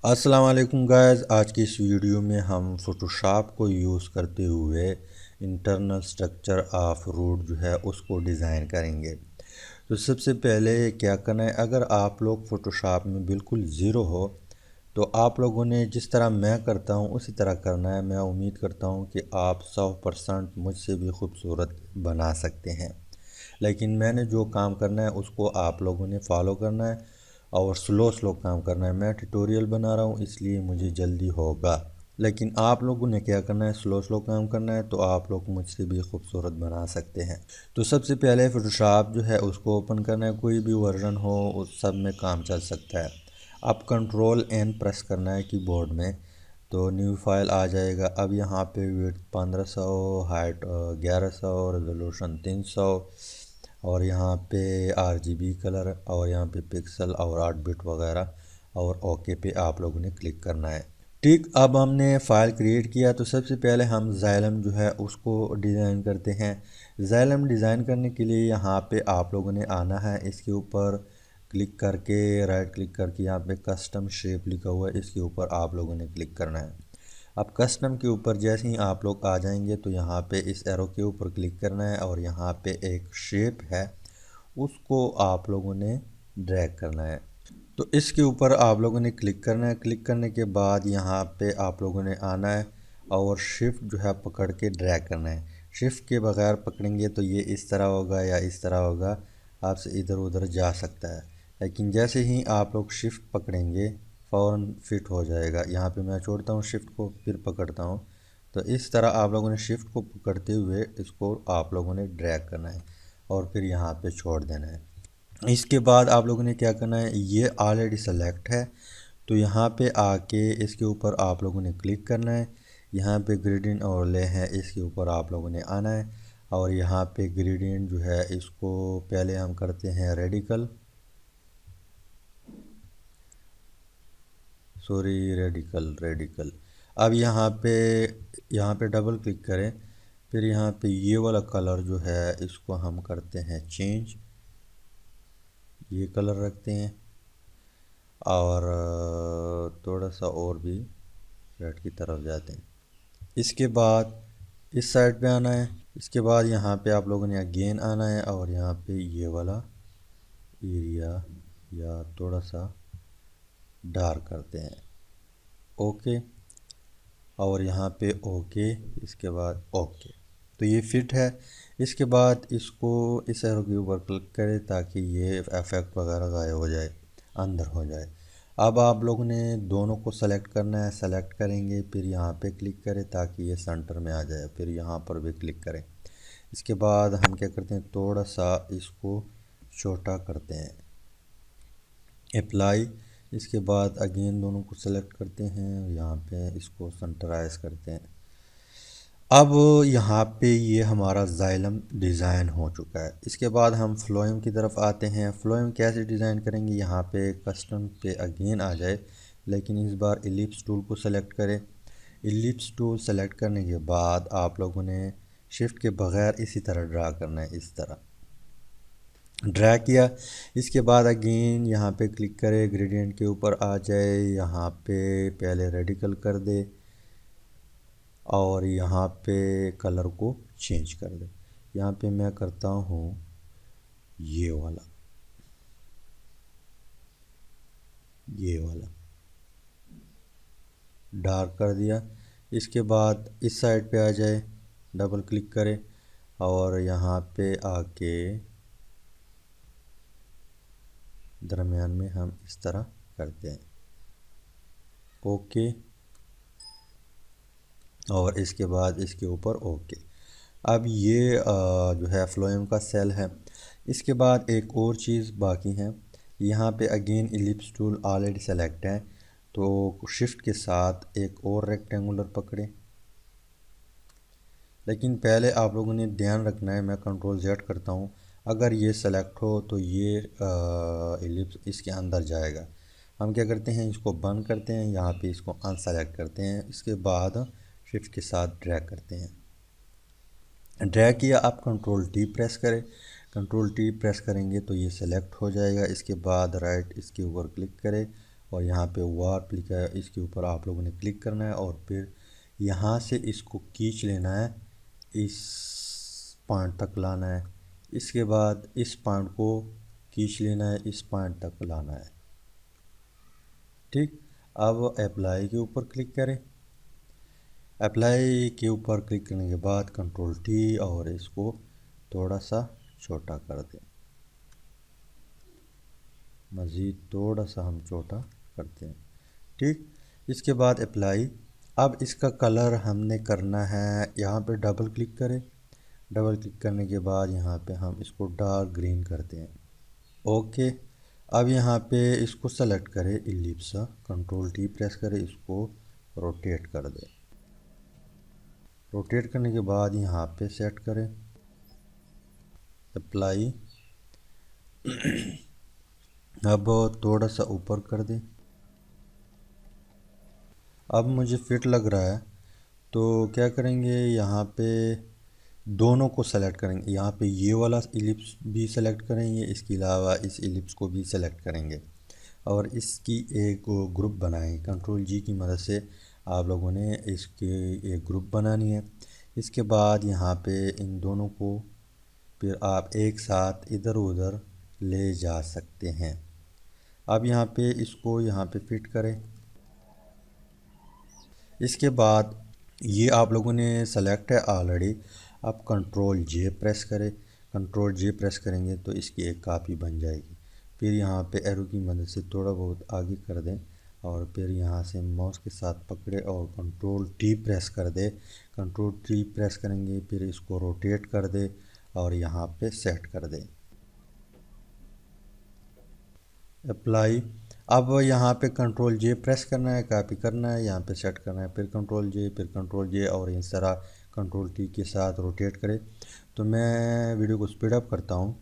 अस्सलाम वालेकुम गाइस। आज की इस वीडियो में हम फ़ोटोशॉप को यूज़ करते हुए इंटरनल स्ट्रक्चर ऑफ रूट जो है उसको डिज़ाइन करेंगे। तो सबसे पहले क्या करना है, अगर आप लोग फ़ोटोशॉप में बिल्कुल ज़ीरो हो तो आप लोगों ने जिस तरह मैं करता हूँ उसी तरह करना है। मैं उम्मीद करता हूँ कि आप 100% मुझसे भी खूबसूरत बना सकते हैं, लेकिन मैंने जो काम करना है उसको आप लोगों ने फॉलो करना है और स्लो स्लो काम करना है। मैं ट्यूटोरियल बना रहा हूँ इसलिए मुझे जल्दी होगा, लेकिन आप लोगों ने क्या करना है, स्लो स्लो काम करना है, तो आप लोग मुझसे भी खूबसूरत बना सकते हैं। तो सबसे पहले फ़ोटोशॉप जो है उसको ओपन करना है। कोई भी वर्जन हो उस सब में काम चल सकता है। अब कंट्रोल एन प्रेस करना है कीबोर्ड में, तो न्यू फाइल आ जाएगा। अब यहाँ पे विड्थ 1500, हाइट 1100, रेजोल्यूशन 300 और यहाँ पे RGB कलर और यहाँ पे पिक्सल और 8 बिट वगैरह, और ओके पे आप लोगों ने क्लिक करना है। ठीक, अब हमने फ़ाइल क्रिएट किया तो सबसे पहले हम जाइलम जो है उसको डिज़ाइन करते हैं। जाइलम डिज़ाइन करने के लिए यहाँ पे आप लोगों ने आना है, इसके ऊपर क्लिक करके राइट क्लिक करके यहाँ पे कस्टम शेप लिखा हुआ है, इसके ऊपर आप लोगों ने क्लिक करना है। अब कस्टम के ऊपर जैसे ही आप लोग आ जाएंगे तो यहाँ पे इस एरो के ऊपर क्लिक करना है और यहाँ पे एक शेप है उसको आप लोगों ने ड्रैग करना है। तो इसके ऊपर आप लोगों ने क्लिक करना है। क्लिक करने के बाद यहाँ पे आप लोगों ने आना है और शिफ्ट जो है पकड़ के ड्रैग करना है। शिफ्ट के बगैर पकड़ेंगे तो ये इस तरह होगा या इस तरह होगा, आपसे इधर उधर जा सकता है। लेकिन जैसे ही आप लोग शिफ्ट पकड़ेंगे फ़ौरन फिट हो जाएगा। यहाँ पे मैं छोड़ता हूँ शिफ्ट को, फिर पकड़ता हूँ, तो इस तरह आप लोगों ने शिफ्ट को पकड़ते हुए इसको आप लोगों ने ड्रैग करना है और फिर यहाँ पे छोड़ देना है। इसके बाद आप लोगों ने क्या करना है, ये ऑलरेडी सेलेक्ट है तो यहाँ पे आके इसके ऊपर आप लोगों ने क्लिक करना है। यहाँ पे ग्रेडियंट ओवरले है, इसके ऊपर आप लोगों ने आना है और यहाँ पे ग्रेडियंट जो है इसको पहले हम करते हैं रेडिकल, सॉरी रेडिकल। अब यहाँ पे डबल क्लिक करें, फिर यहाँ पे ये वाला कलर जो है इसको हम करते हैं चेंज, ये कलर रखते हैं और थोड़ा सा और भी रेड की तरफ जाते हैं। इसके बाद इस साइड पे आना है। इसके बाद यहाँ पे आप लोगों ने अगेन आना है और यहाँ पे ये वाला एरिया या थोड़ा सा डार्क करते हैं, ओके, और यहाँ पे ओके, इसके बाद ओके। तो ये फिट है। इसके बाद इसको इस एरो के ऊपर क्लिक करें ताकि ये इफेक्ट वगैरह गायब हो जाए, अंदर हो जाए। अब आप लोगों ने दोनों को सेलेक्ट करना है, सेलेक्ट करेंगे फिर यहाँ पे क्लिक करें ताकि ये सेंटर में आ जाए, फिर यहाँ पर भी क्लिक करें। इसके बाद हम क्या करते हैं, थोड़ा सा इसको छोटा करते हैं, अप्लाई। इसके बाद अगेन दोनों को सेलेक्ट करते हैं, यहाँ पे इसको सेंटराइज करते हैं। अब यहाँ पे ये हमारा जाइलम डिज़ाइन हो चुका है। इसके बाद हम फ्लोएम की तरफ आते हैं। फ्लोएम कैसे डिज़ाइन करेंगे, यहाँ पे कस्टम पे अगेन आ जाए, लेकिन इस बार इलिप्स टूल को सेलेक्ट करें। इलिप्स टूल सेलेक्ट करने के बाद आप लोगों ने शिफ्ट के बगैर इसी तरह ड्रा करना है, इस तरह ड्रैग किया। इसके बाद अगेन यहाँ पे क्लिक करें, ग्रेडियंट के ऊपर आ जाए, यहाँ पे पहले रेडिकल कर दे और यहाँ पे कलर को चेंज कर दे। यहाँ पे मैं करता हूँ ये वाला डार्क कर दिया। इसके बाद इस साइड पे आ जाए, डबल क्लिक करें और यहाँ पे आके दरमियान में हम इस तरह करते हैं, ओके, और इसके बाद इसके ऊपर ओके। अब ये जो है फ्लोएम का सेल है। इसके बाद एक और चीज़ बाकी है, यहाँ पे again ellipse tool already select है, तो शिफ्ट के साथ एक और रेक्टेंगुलर पकड़े। लेकिन पहले आप लोगों ने ध्यान रखना है, मैं कंट्रोल जेड करता हूँ, अगर ये सेलेक्ट हो तो ये इलिप्स इसके अंदर जाएगा। हम क्या करते हैं, इसको बंद करते हैं, यहाँ पे इसको अनसेलेक्ट करते हैं, इसके बाद शिफ्ट के साथ ड्रैग करते हैं। ड्रैग किया, आप कंट्रोल टी प्रेस करें। कंट्रोल टी प्रेस करेंगे तो ये सेलेक्ट हो जाएगा। इसके बाद राइट इसके ऊपर क्लिक करें और यहाँ पे वार्प लिखा है, इसके ऊपर आप लोगों ने क्लिक करना है और फिर यहाँ से इसको खींच लेना है, इस पॉइंट तक लाना है। इसके बाद इस पॉइंट को खींच लेना है, इस पॉइंट तक लाना है। ठीक, अब अप्लाई के ऊपर क्लिक करें। अप्लाई के ऊपर क्लिक करने के बाद कंट्रोल टी और इसको थोड़ा सा छोटा कर दें, मज़ीद थोड़ा सा हम छोटा करते हैं। ठीक, इसके बाद अप्लाई। अब इसका कलर हमने करना है, यहाँ पे डबल क्लिक करें। डबल क्लिक करने के बाद यहाँ पे हम इसको डार्क ग्रीन करते हैं। ओके, अब यहाँ पे इसको सेलेक्ट करें इलिप्स, कंट्रोल टी प्रेस करें, इसको रोटेट कर दें। रोटेट करने के बाद यहाँ पे सेट करें, अप्लाई। अब थोड़ा सा ऊपर कर दें। अब मुझे फिट लग रहा है तो क्या करेंगे, यहाँ पे दोनों को सेलेक्ट करेंगे। यहाँ पे ये वाला इलिप्स भी सेलेक्ट करेंगे, इसके अलावा इस इलिप्स को भी सेलेक्ट करेंगे और इसकी एक ग्रुप बनाएंगे। कंट्रोल जी की मदद से आप लोगों ने इसकी एक ग्रुप बनानी है। इसके बाद यहाँ पे इन दोनों को फिर आप एक साथ इधर उधर ले जा सकते हैं। अब यहाँ पे इसको यहाँ पे फिट करें। इसके बाद ये आप लोगों ने सेलेक्ट है ऑलरेडी। अब कंट्रोल जे प्रेस करें। कंट्रोल जे प्रेस करेंगे तो इसकी एक कापी बन जाएगी। फिर यहाँ पे एरो की मदद से थोड़ा बहुत आगे कर दें और फिर यहाँ से माउस के साथ पकड़े और कंट्रोल टी प्रेस कर दे। कंट्रोल टी प्रेस करेंगे, फिर इसको रोटेट कर दे और यहाँ पे सेट कर दें, अप्लाई। अब यहाँ पे कंट्रोल जे प्रेस करना है, कॉपी करना है, यहाँ पे सेट करना है, फिर कंट्रोल जे और इस तरह कंट्रोल टी के साथ रोटेट करें। तो मैं वीडियो को स्पीड अप करता हूँ।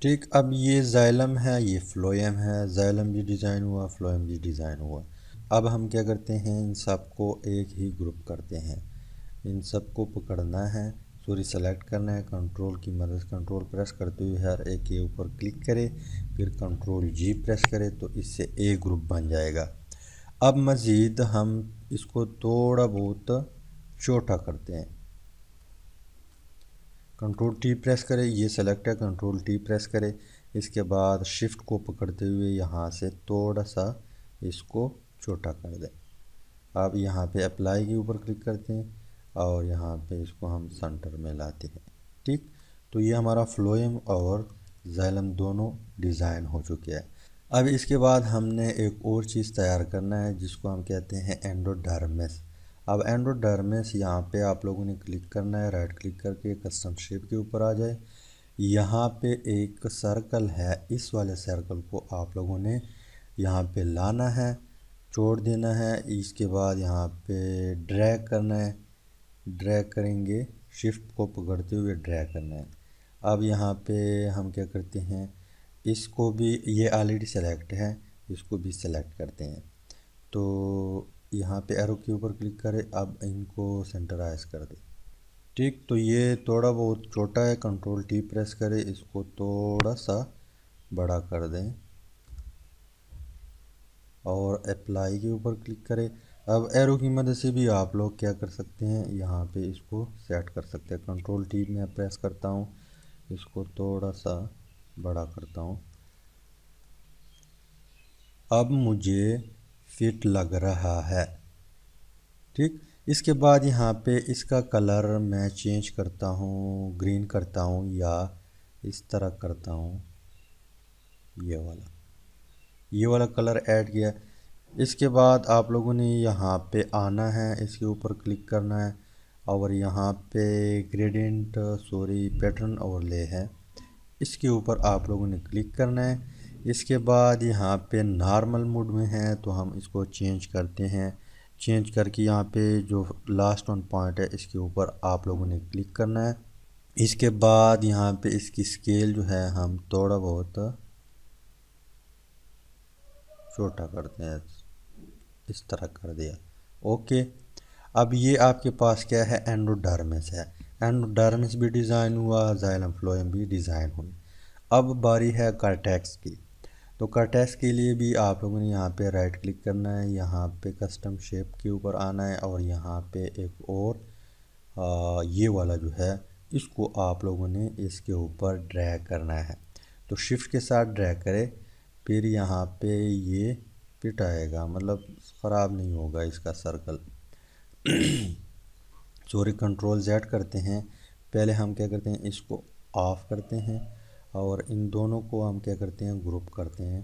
ठीक, अब ये जाइलम है, ये फ्लोएम है। जाइलम भी डिज़ाइन हुआ, फ्लोएम भी डिज़ाइन हुआ। अब हम क्या करते हैं, इन सब को एक ही ग्रुप करते हैं। इन सब को पकड़ना है, सॉरी सेलेक्ट करना है, कंट्रोल की मदद से कंट्रोल प्रेस करते हुए हर एक के ऊपर क्लिक करें, फिर कंट्रोल जी प्रेस करें तो इससे एक ग्रुप बन जाएगा। अब मज़ीद हम इसको थोड़ा बहुत छोटा करते हैं। कंट्रोल टी प्रेस करें, ये सेलेक्ट है, कंट्रोल टी प्रेस करें। इसके बाद शिफ्ट को पकड़ते हुए यहाँ से थोड़ा सा इसको छोटा कर दें। अब यहाँ पे अप्लाई के ऊपर क्लिक करते हैं और यहाँ पे इसको हम सेंटर में लाते हैं। ठीक, तो ये हमारा फ्लोएम और जाइलम दोनों डिज़ाइन हो चुके हैं। अब इसके बाद हमने एक और चीज़ तैयार करना है जिसको हम कहते हैं एंडोडर्मिस। अब एंडोडर्मिस यहाँ पे आप लोगों ने क्लिक करना है, राइट क्लिक करके कस्टम शेप के ऊपर आ जाए। यहाँ पे एक सर्कल है, इस वाले सर्कल को आप लोगों ने यहाँ पे लाना है, छोड़ देना है। इसके बाद यहाँ पे ड्रैग करना है, ड्रैग करेंगे, शिफ्ट को पकड़ते हुए ड्रैग करना है। अब यहाँ पे हम क्या करते हैं, इसको भी, ये ऑलरेडी सेलेक्ट है, इसको भी सेलेक्ट करते हैं। तो यहाँ पे एरो के ऊपर क्लिक करें, अब इनको सेंटराइज कर दें। ठीक, तो ये थोड़ा बहुत छोटा है, कंट्रोल टी प्रेस करें, इसको थोड़ा सा बड़ा कर दें और अप्लाई के ऊपर क्लिक करें। अब एरो की मदद से भी आप लोग क्या कर सकते हैं, यहाँ पे इसको सेट कर सकते हैं। कंट्रोल टी में प्रेस करता हूँ, इसको थोड़ा सा बड़ा करता हूँ। अब मुझे फिट लग रहा है। ठीक, इसके बाद यहाँ पे इसका कलर मैं चेंज करता हूँ, ग्रीन करता हूँ या इस तरह करता हूँ, ये वाला कलर ऐड किया। इसके बाद आप लोगों ने यहाँ पे आना है, इसके ऊपर क्लिक करना है और यहाँ पे ग्रेडियंट पैटर्न ओवरले है, इसके ऊपर आप लोगों ने क्लिक करना है। इसके बाद यहाँ पे नॉर्मल मोड में है तो हम इसको चेंज करते हैं, चेंज करके यहाँ पे जो लास्ट वन पॉइंट है इसके ऊपर आप लोगों ने क्लिक करना है। इसके बाद यहाँ पे इसकी स्केल जो है हम थोड़ा बहुत छोटा करते हैं, इस तरह कर दिया। ओके, अब ये आपके पास क्या है, एंडोडर्मिस है। एंडोडर्मिस भी डिज़ाइन हुआ, जाइलम फ्लोएम भी डिज़ाइन हुई। अब बारी है कार्टेक्स की। तो कार्टेक्स के लिए भी आप लोगों ने यहाँ पे राइट क्लिक करना है, यहाँ पे कस्टम शेप के ऊपर आना है और यहाँ पे एक और ये वाला जो है इसको आप लोगों ने इसके ऊपर ड्रैग करना है। तो शिफ्ट के साथ ड्रैग करें, फिर यहाँ पे ये फिट आएगा, मतलब ख़राब नहीं होगा इसका सर्कल। सॉरी, कंट्रोल जेड करते हैं। पहले हम क्या करते हैं, इसको ऑफ करते हैं और इन दोनों को हम क्या करते हैं, ग्रुप करते हैं।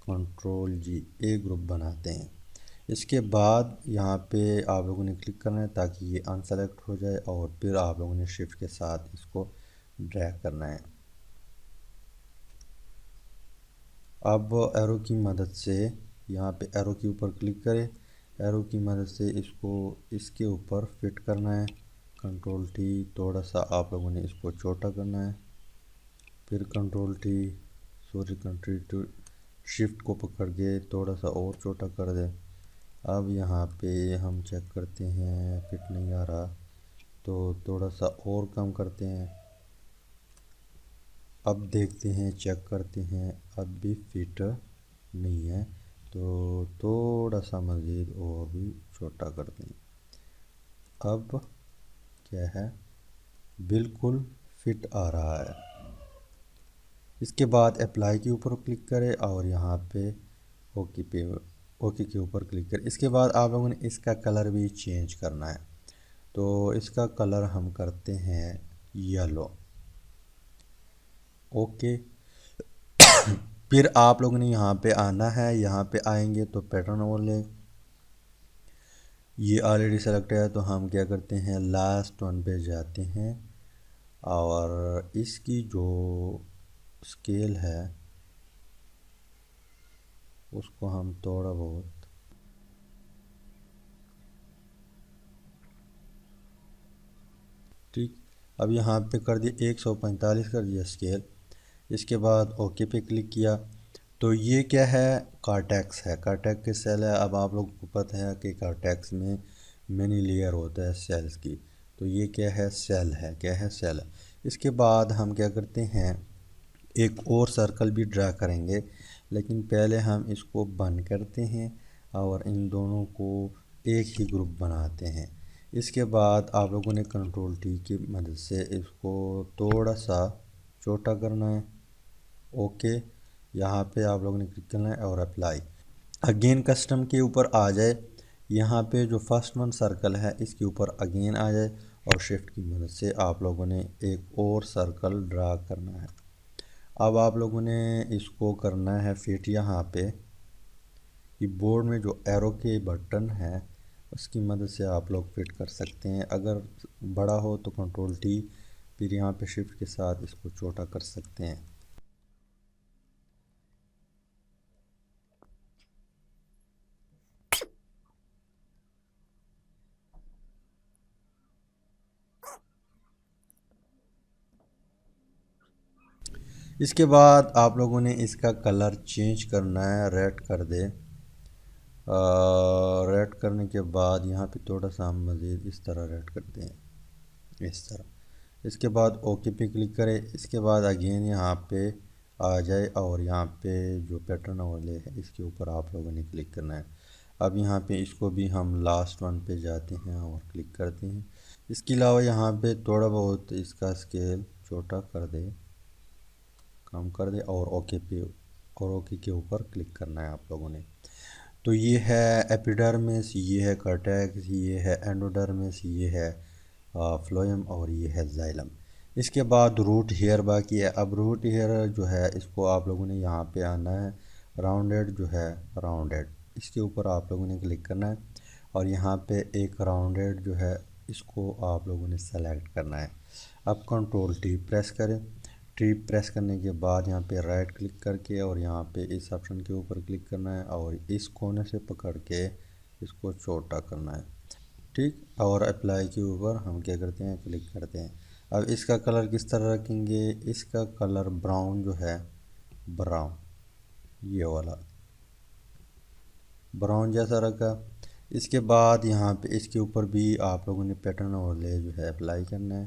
कंट्रोल जी, ए ग्रुप बनाते हैं। इसके बाद यहाँ पे आप लोगों ने क्लिक करना है ताकि ये अनसेलेक्ट हो जाए और फिर आप लोगों ने शिफ्ट के साथ इसको ड्रैग करना है। अब एरो की मदद से यहाँ पे एरो के ऊपर क्लिक करें, एरो की मदद से इसको इसके ऊपर फिट करना है। कंट्रोल टी, थोड़ा सा आप लोगों ने इसको छोटा करना है, फिर control T, sorry control two, shift को पकड़ के थोड़ा सा और छोटा कर दें। अब यहाँ पे हम चेक करते हैं, फिट नहीं आ रहा तो थोड़ा सा और कम करते हैं। अब देखते हैं, चेक करते हैं, अब भी फिट नहीं है तो थोड़ा सा मज़ीद और भी छोटा करते हैं। अब क्या है, बिल्कुल फिट आ रहा है। इसके बाद अप्लाई के ऊपर क्लिक करें और यहाँ पे ओके के ऊपर क्लिक करें। इसके बाद आप लोगों ने इसका कलर भी चेंज करना है, तो इसका कलर हम करते हैं येलो। ओके, फिर आप लोगों ने यहाँ पे आना है, यहाँ पे आएंगे तो पैटर्न ओवरले ये ऑलरेडी सेलेक्ट है, तो हम क्या करते हैं, लास्ट वन पे जाते हैं और इसकी जो स्केल है उसको हम थोड़ा बहुत ठीक, अब यहाँ पे कर दिया 145 कर दिया स्केल। इसके बाद ओके पे क्लिक किया तो ये क्या है, कार्टेक्स है, कार्टेक्स के सेल है। अब आप लोगों को पता है कि कार्टेक्स में मिनी लेयर होता है सेल्स की, तो ये क्या है, सेल है, क्या है, सेल है। इसके बाद हम क्या करते हैं, एक और सर्कल भी ड्रा करेंगे, लेकिन पहले हम इसको बंद करते हैं और इन दोनों को एक ही ग्रुप बनाते हैं। इसके बाद आप लोगों ने कंट्रोल टी की मदद से इसको थोड़ा सा छोटा करना है। ओके, यहाँ पे आप लोगों ने क्लिक करना है और अप्लाई। अगेन कस्टम के ऊपर आ जाए, यहाँ पे जो फर्स्ट वन सर्कल है इसके ऊपर अगेन आ जाए और शिफ्ट की मदद से आप लोगों ने एक और सर्कल ड्रा करना है। अब आप लोगों ने इसको करना है फिट। यहाँ पे कीबोर्ड में जो एरो के बटन है उसकी मदद से आप लोग फिट कर सकते हैं। अगर बड़ा हो तो कंट्रोल टी, फिर यहाँ पे शिफ्ट के साथ इसको छोटा कर सकते हैं। इसके बाद आप लोगों ने इसका कलर चेंज करना है, रेड कर दे। रेड करने के बाद यहाँ पे थोड़ा सा हम मज़ीद इस तरह रेड करते हैं, इस तरह। इसके बाद ओके पे क्लिक करें। इसके बाद अगेन यहाँ पे आ जाए और यहाँ पे जो पैटर्न वाले है इसके ऊपर आप लोगों ने क्लिक करना है। अब यहाँ पे इसको भी हम लास्ट वन पे जाते हैं और क्लिक करते हैं। इसके अलावा यहाँ पे थोड़ा बहुत इसका स्केल छोटा कर दे, कम कर दे और ओके पे और ओके के ऊपर क्लिक करना है आप लोगों ने। तो ये है एपिडर्मिस, ये है कार्टेक्स, ये है एंडोडर्मिस, ये है फ्लोएम और ये है जाइलम। इसके बाद रूट हेयर बाकी है। अब रूट हेयर जो है इसको आप लोगों ने यहाँ पे आना है, राउंडेड जो है, राउंडेड इसके ऊपर आप लोगों ने क्लिक करना है और यहाँ पे एक राउंडेड जो है इसको आप लोगों ने सेलेक्ट करना है। अब कंट्रोल टी प्रेस करें। टी प्रेस करने के बाद यहाँ पे राइट क्लिक करके और यहाँ पे इस ऑप्शन के ऊपर क्लिक करना है और इस कोने से पकड़ के इसको छोटा करना है। ठीक, और अप्लाई के ऊपर हम क्या करते हैं, क्लिक करते हैं। अब इसका कलर किस तरह रखेंगे, इसका कलर ब्राउन जो है, ब्राउन, ये वाला ब्राउन जैसा रखा। इसके बाद यहाँ पे इसके ऊपर भी आप लोगों ने पैटर्न ओवरले जो है अप्लाई करना है,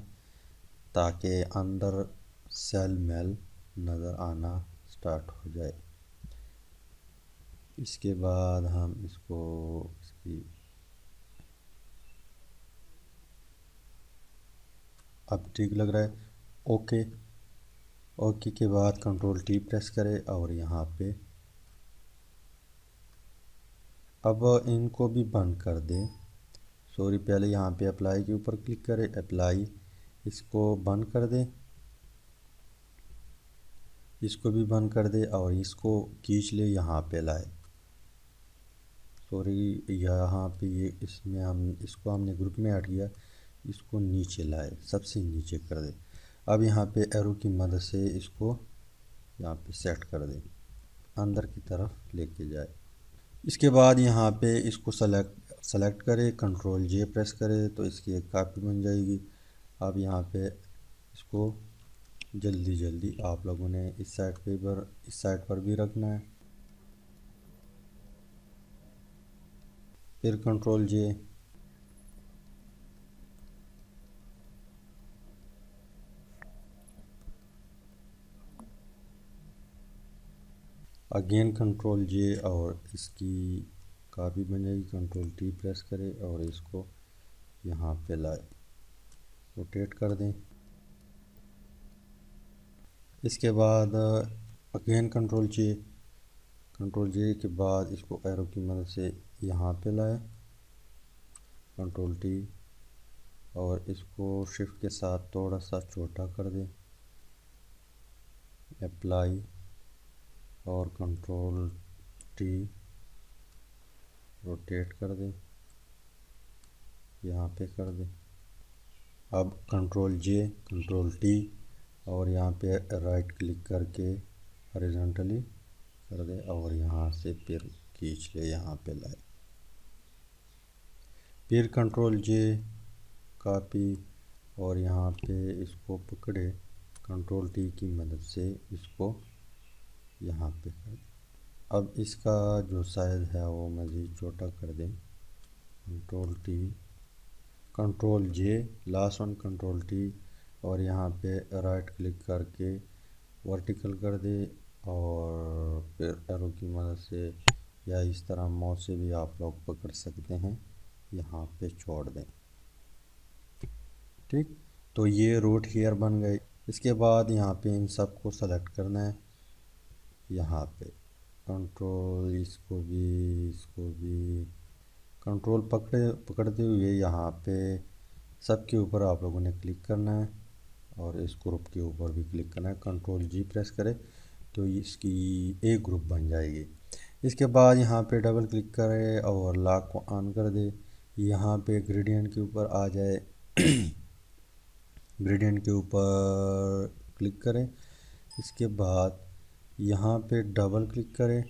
ताकि अंदर सेल मेल नज़र आना स्टार्ट हो जाए। इसके बाद हम इसको इसकी अब ठीक लग रहा है। ओके, ओके के बाद कंट्रोल टी प्रेस करें और यहाँ पे अब इनको भी बंद कर दें। सॉरी, पहले यहाँ पे अप्लाई के ऊपर क्लिक करें, अप्लाई, इसको बंद कर दें, इसको भी बंद कर दे और इसको खींच ले, यहाँ पे लाए। सॉरी, यहाँ पे ये इसमें हम इसको हमने ग्रुप में ऐड किया, इसको नीचे लाए, सबसे नीचे कर दे। अब यहाँ पे एरो की मदद से इसको यहाँ पे सेट कर दे, अंदर की तरफ लेके जाए। इसके बाद यहाँ पे इसको सेलेक्ट करें, कंट्रोल जे प्रेस करें तो इसकी एक कापी बन जाएगी। अब यहाँ पे इसको जल्दी जल्दी आप लोगों ने इस साइड पर भी रखना है। फिर कंट्रोल जे, अगेन कंट्रोल जे और इसकी कापी बन जाएगी। कंट्रोल टी प्रेस करें और इसको यहाँ पे लाए, रोटेट कर दें। इसके बाद अगेन कंट्रोल जे के बाद इसको एरो की मदद से यहाँ पे लाए, कंट्रोल टी, और इसको शिफ्ट के साथ थोड़ा सा छोटा कर दें, अप्लाई और कंट्रोल टी, रोटेट कर दें, यहाँ पे कर दें। अब कंट्रोल जे, कंट्रोल टी और यहाँ पे राइट क्लिक करके हॉरिजॉन्टली कर दे और यहाँ से फिर खींच ले, यहाँ पे लाए। फिर कंट्रोल जे, कॉपी, और यहाँ पे इसको पकड़े, कंट्रोल टी की मदद से इसको यहाँ पे कर दें। अब इसका जो साइज़ है वो मज़ीद छोटा कर दें, कंट्रोल टी, कंट्रोल जे, लास्ट वन कंट्रोल टी, और यहाँ पे राइट क्लिक करके वर्टिकल कर दे और फिर एरो की मदद से या इस तरह माउस से भी आप लोग पकड़ सकते हैं, यहाँ पे छोड़ दें। ठीक, तो ये रूट हेयर बन गए। इसके बाद यहाँ पे इन सब को सेलेक्ट करना है, यहाँ पे कंट्रोल, इसको भी कंट्रोल पकड़ते हुए यहाँ पे सबके ऊपर आप लोगों ने क्लिक करना है और इस ग्रुप के ऊपर भी क्लिक करना है। कंट्रोल जी प्रेस करें तो इसकी एक ग्रुप बन जाएगी। इसके बाद यहाँ पे डबल क्लिक करें और लॉक को ऑन कर दे, यहाँ पे ग्रेडियंट के ऊपर आ जाए। ग्रेडियंट के ऊपर क्लिक करें, इसके बाद यहाँ पे डबल क्लिक करें,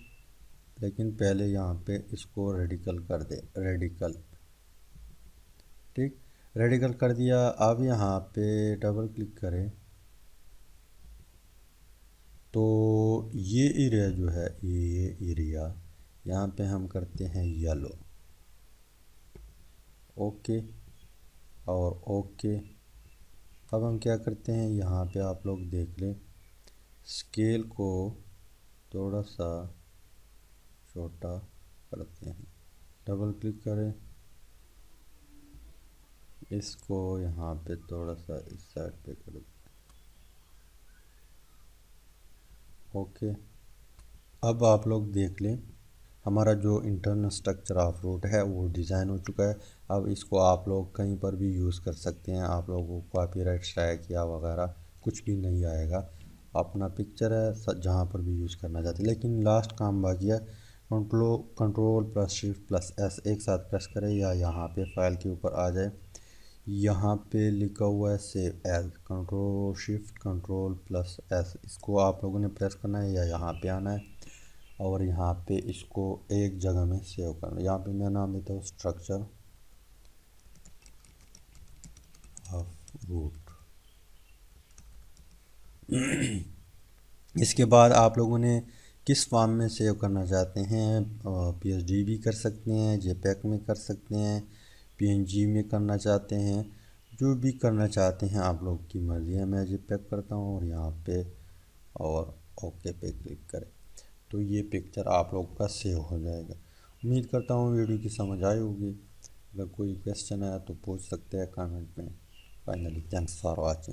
लेकिन पहले यहाँ पे इसको रेडिकल कर दे, रेडिकल। ठीक, रेडिकल कर दिया। अब यहाँ पे डबल क्लिक करें तो ये एरिया जो है, ये एरिया यहाँ पे हम करते हैं येलो। ओके और ओके। अब हम क्या करते हैं, यहाँ पे आप लोग देख लें, स्केल को थोड़ा सा छोटा करते हैं, डबल क्लिक करें, इसको यहाँ पे थोड़ा सा इस साइड पे कर दें। ओके, अब आप लोग देख लें, हमारा जो इंटरनल स्ट्रक्चर ऑफ रूट है वो डिज़ाइन हो चुका है। अब इसको आप लोग कहीं पर भी यूज़ कर सकते हैं, आप लोगों को कॉपीराइट स्ट्राइक या वगैरह कुछ भी नहीं आएगा। अपना पिक्चर है, जहाँ पर भी यूज़ करना चाहते हैं। लेकिन लास्ट काम बाकी है, control plus shift plus S एक साथ प्रेस करें या यहाँ पे फाइल के ऊपर आ जाए, यहाँ पे लिखा हुआ है save as, control shift control plus S, इसको आप लोगों ने प्रेस करना है या यहाँ पे आना है। और यहाँ पे इसको एक जगह में सेव करना। यहाँ पे मैं नाम देता हूँ स्ट्रक्चर ऑफ रूट। इसके बाद आप लोगों ने किस फॉर्म में सेव करना चाहते हैं, पीएसडी भी कर सकते हैं, जेपीईजी में कर सकते हैं, पीएनजी में करना चाहते हैं, जो भी करना चाहते हैं आप लोग की मर्ज़ी है। मैं जेपीईजी करता हूँ और यहाँ पे और ओके पे क्लिक करें तो ये पिक्चर आप लोग का सेव हो जाएगा। उम्मीद करता हूँ वीडियो की समझ आई होगी। अगर कोई क्वेश्चन आया तो पूछ सकते हैं कमेंट में। Finally thanks for watching.